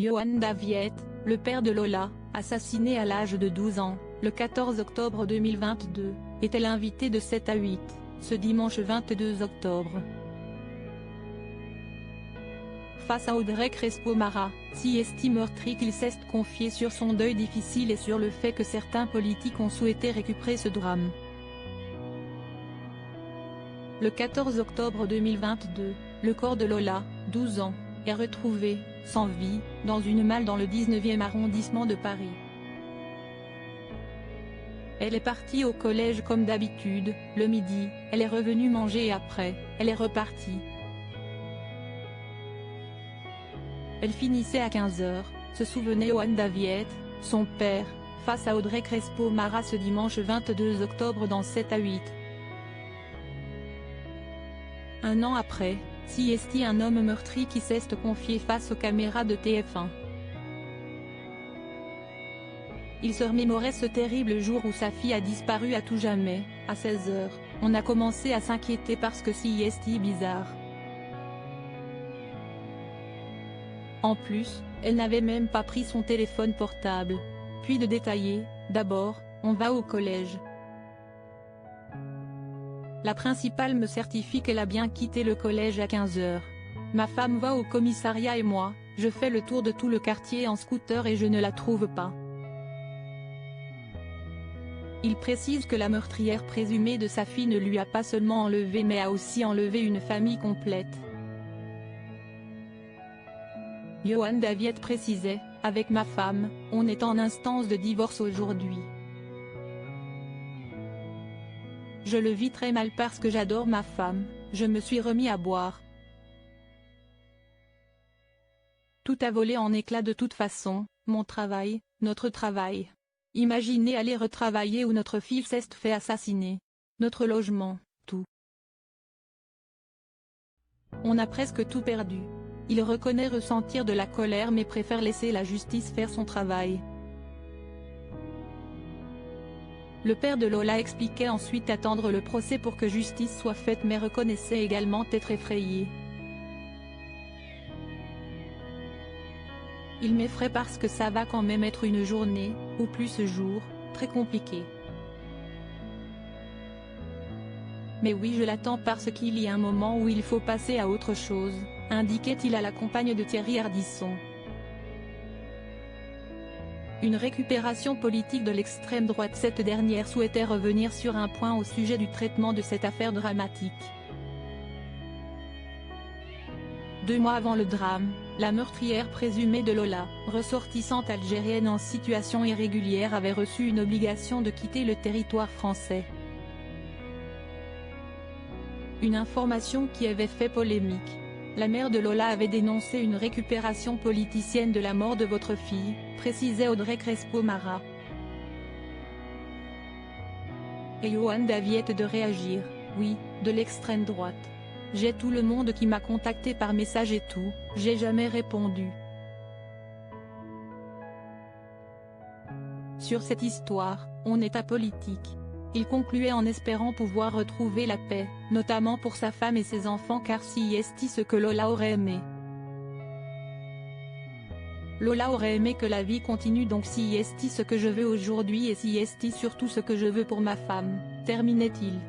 Johan Daviet, le père de Lola, assassiné à l'âge de 12 ans, le 14 octobre 2022, était l'invité de 7 à 8, ce dimanche 22 octobre. Face à Audrey Crespo-Mara, si estime meurtri qu'il s'est confié sur son deuil difficile et sur le fait que certains politiques ont souhaité récupérer ce drame. Le 14 octobre 2022, le corps de Lola, 12 ans, est retrouvé, sans vie, dans une malle dans le 19e arrondissement de Paris. Elle est partie au collège comme d'habitude, le midi, elle est revenue manger et après, elle est repartie. Elle finissait à 15 h, se souvenait Johan Daviet, son père, face à Audrey Crespo-Mara ce dimanche 22 octobre dans 7 à 8. Un an après, si est un homme meurtri qui s'est confié face aux caméras de TF1. Il se remémorait ce terrible jour où sa fille a disparu à tout jamais. À 16 h, on a commencé à s'inquiéter parce que si est bizarre. En plus, elle n'avait même pas pris son téléphone portable. Puis de détailler, d'abord, on va au collège. La principale me certifie qu'elle a bien quitté le collège à 15 h. Ma femme va au commissariat et moi, je fais le tour de tout le quartier en scooter et je ne la trouve pas. Il précise que la meurtrière présumée de sa fille ne lui a pas seulement enlevé mais a aussi enlevé une famille complète. Johan Daviet précisait, « Avec ma femme, on est en instance de divorce aujourd'hui. Je le vis très mal parce que j'adore ma femme, je me suis remis à boire. Tout a volé en éclats de toute façon, mon travail, notre travail. Imaginez aller retravailler où notre fille s'est fait assassiner. Notre logement, tout. On a presque tout perdu. » Il reconnaît ressentir de la colère mais préfère laisser la justice faire son travail. Le père de Lola expliquait ensuite attendre le procès pour que justice soit faite mais reconnaissait également être effrayé. Il m'effraie parce que ça va quand même être une journée, ou plus ce jour, très compliquée. Mais oui, je l'attends parce qu'il y a un moment où il faut passer à autre chose, indiquait-il à la compagne de Thierry Ardisson. Une récupération politique de l'extrême droite. Cette dernière souhaitait revenir sur un point au sujet du traitement de cette affaire dramatique. 2 mois avant le drame, la meurtrière présumée de Lola, ressortissante algérienne en situation irrégulière, avait reçu une obligation de quitter le territoire français. Une information qui avait fait polémique. La mère de Lola avait dénoncé une récupération politicienne de la mort de votre fille, précisait Audrey Crespo-Mara. Et Johan Daviet de réagir, oui, de l'extrême droite. J'ai tout le monde qui m'a contacté par message et tout, j'ai jamais répondu. Sur cette histoire, on est apolitique. Il concluait en espérant pouvoir retrouver la paix, notamment pour sa femme et ses enfants car si est ce que Lola aurait aimé. Lola aurait aimé que la vie continue donc si est ce que je veux aujourd'hui et si est surtout ce que je veux pour ma femme, terminait-il.